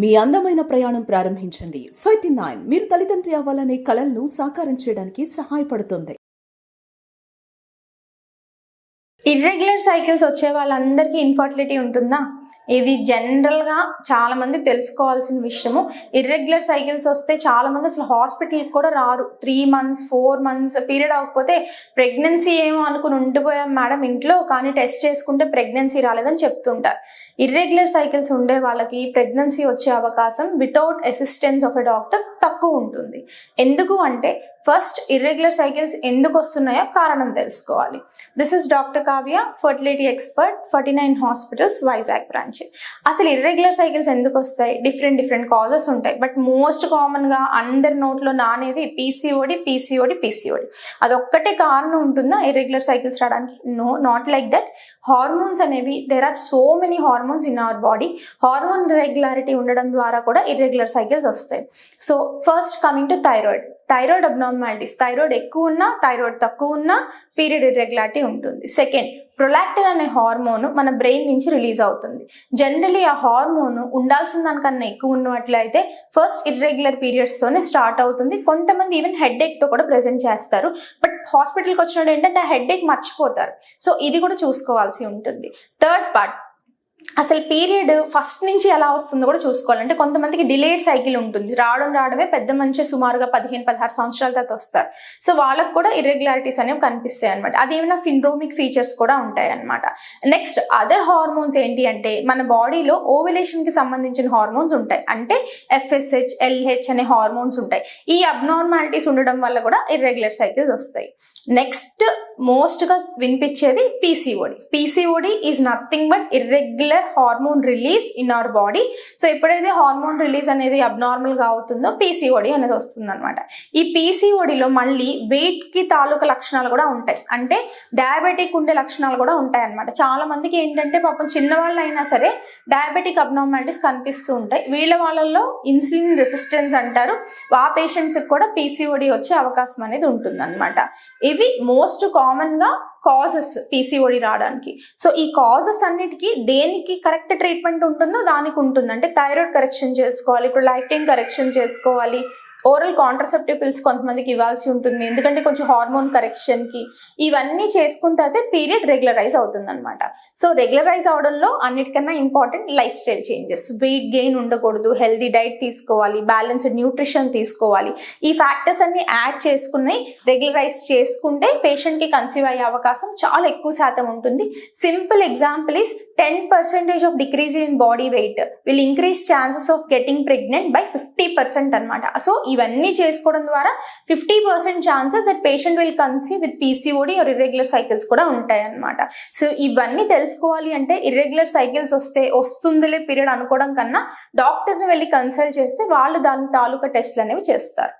మీ అందమైన ప్రయాణం ప్రారంభించండి. 39 మీరు తల్లిదండ్రి అవ్వాలనే కలలను సాకారం చేయడానికి సహాయపడుతుంది. ఇర్రెగ్యులర్ సైకిల్స్ వచ్చే వాళ్ళందరికీ ఇన్ఫర్టిలిటీ ఉంటుందా? ఇది జనరల్గా చాలా మంది తెలుసుకోవాల్సిన విషయము. ఇర్రెగ్యులర్ సైకిల్స్ వస్తే చాలా మంది అసలు హాస్పిటల్కి కూడా రారు. 3 months 4 months పీరియడ్ అవ్వకపోతే ప్రెగ్నెన్సీ ఏమో అనుకుని ఉండిపోయాం మేడం ఇంట్లో, కానీ టెస్ట్ చేసుకుంటే ప్రెగ్నెన్సీ రాలేదని చెప్తుంటారు. ఇర్రెగ్యులర్ సైకిల్స్ ఉండే వాళ్ళకి ప్రెగ్నెన్సీ వచ్చే అవకాశం without assistance of a doctor తక్కువ ఉంటుంది. ఎందుకు అంటే ఫస్ట్ ఇర్రెగ్యులర్ సైకిల్స్ ఎందుకు వస్తున్నాయో కారణం తెలుసుకోవాలి. This is doctor Kavya, fertility expert, 49 hospitals, Vizag branch. అసలు ఇర్రెగ్యులర్ సైకిల్స్ ఎందుకు వస్తాయి? డిఫరెంట్ కాజెస్ ఉంటాయి. బట్ మోస్ట్ కామన్ గా అందరి నోట్లో నానేది పీసీఓడి. అదొక్కటే కారణం ఉంటుందా ఇర్రెగ్యులర్ సైకిల్స్ రావడానికి? No, not like that. Hormones అనేవి, there are so many hormones in our body. Hormone irregularity ఉండడం ద్వారా కూడా ఇర్రెగ్యులర్ సైకిల్స్ వస్తాయి. So first coming to thyroid abnormalities. Thyroid ఎక్కువ ఉన్నా, థైరాయిడ్ తక్కువ ఉన్నా పీరియడ్ ఇర్రెగ్యులారిటీ ఉంటుంది. సెకండ్, ప్రొలాక్టిన్ అనే హార్మోన్ మన బ్రెయిన్ నుంచి రిలీజ్ అవుతుంది. జనరలీ ఆ హార్మోన్ ఉండాల్సిన దానికన్నా ఎక్కువ ఉన్నట్లయితే ఫస్ట్ ఇర్రెగ్యులర్ పీరియడ్స్ తోనే స్టార్ట్ అవుతుంది. కొంతమంది ఈవెన్ హెడ్ఏక్ తో కూడా ప్రెజెంట్ చేస్తారు. బట్ హాస్పిటల్కి వచ్చినప్పుడు ఏంటంటే ఆ హెడ్ఏక్ మర్చిపోతారు. సో ఇది కూడా చూసుకోవాల్సి ఉంటుంది. థర్డ్ పార్ట్, అసలు పీరియడ్ ఫస్ట్ నుంచి ఎలా వస్తుందో కూడా చూసుకోవాలంటే కొంతమందికి డిలేడ్ సైకిల్ ఉంటుంది. రావడమే పెద్ద మనిషి సుమారుగా 15-16 సంవత్సరాల తర్వాత వస్తారు. సో వాళ్ళకు కూడా ఇర్రెగ్యులారిటీస్ అనేవి కనిపిస్తాయి అనమాట. అదేమైనా సిండ్రోమిక్ ఫీచర్స్ కూడా ఉంటాయి అనమాట. నెక్స్ట్ అదర్ హార్మోన్స్ ఏంటి అంటే మన బాడీలో ఓవ్యులేషన్ కి సంబంధించిన హార్మోన్స్ ఉంటాయి. అంటే FSH, LH అనే హార్మోన్స్ ఉంటాయి. ఈ అబ్నార్మాలిటీస్ ఉండడం వల్ల కూడా ఇర్రెగ్యులర్ సైకిల్స్ వస్తాయి. నెక్స్ట్ మోస్ట్ గా వినిపించేది PCOD is nothing but irregular hormone release in our body. So ఎప్పుడైతే హార్మోన్ రిలీజ్ అనేది అబ్నార్మల్ గా అవుతుందో పీసీఓడి అనేది వస్తుంది అనమాట. ఈ పీసీఓడిలో మళ్ళీ వెయిట్ కి తాలూకా లక్షణాలు కూడా ఉంటాయి. అంటే డయాబెటిక్ ఉండే లక్షణాలు కూడా ఉంటాయి అనమాట. చాలా మందికి ఏంటంటే పాపం చిన్నవాళ్ళు అయినా సరే డయాబెటిక్ అబ్నార్మాలిటీస్ కనిపిస్తూ ఉంటాయి. వాళ్ళలో ఇన్సులిన్ రెసిస్టెన్స్ అంటారు. ఆ పేషెంట్స్ కూడా పీసీఓడి వచ్చే అవకాశం అనేది ఉంటుంది అనమాట. ఇవి మోస్ట్ కామన్ గా కాజెస్ పీసీఓడి రావడానికి. సో ఈ కాజెస్ అన్నిటికీ దేనికి కరెక్ట్ ట్రీట్మెంట్ ఉంటుందో దానికి ఉంటుంది. అంటే థైరాయిడ్ కరెక్షన్ చేసుకోవాలి, ప్రొలాక్టిన్ కరెక్షన్ చేసుకోవాలి, ఓరల్ కాంట్రసెప్టివ్ పిల్స్ కొంతమందికి ఇవ్వాల్సి ఉంటుంది. ఎందుకంటే కొంచెం హార్మోన్ కరెక్షన్ కి ఇవన్నీ చేసుకున్న తర్వాత పీరియడ్ రెగ్యులరైజ్ అవుతుంది అనమాట. సో రెగ్యులరైజ్ అవడంలో అన్నిటికన్నా important life style changes. Weight gain ఉండకూడదు, హెల్దీ డైట్ తీసుకోవాలి, బ్యాలెన్స్డ్ న్యూట్రిషన్ తీసుకోవాలి. ఈ ఫ్యాక్టర్స్ అన్ని యాడ్ చేసుకుని రెగ్యులరైజ్ చేసుకుంటే పేషెంట్ కి కన్సీవ్ అయ్యే అవకాశం చాలా ఎక్కువ శాతం ఉంటుంది. Simple example is 10% of decrease in body weight will increase chances of getting pregnant by 50% అనమాట. సో ఇవన్నీ చేసుకోవడం ద్వారా 50% chances that patient will conceive with PCOD are irregular cycles కూడా ఉంటాయి అనమాట. సో ఇవన్నీ తెలుసుకోవాలి అంటే ఇర్రెగ్యులర్ సైకిల్స్ వస్తుందిలే పీరియడ్ అనుకోవడం కన్నా డాక్టర్ని వెళ్ళి కన్సల్ట్ చేస్తే వాళ్ళు దాని తాలూకా టెస్ట్లు అనేవి చేస్తారు.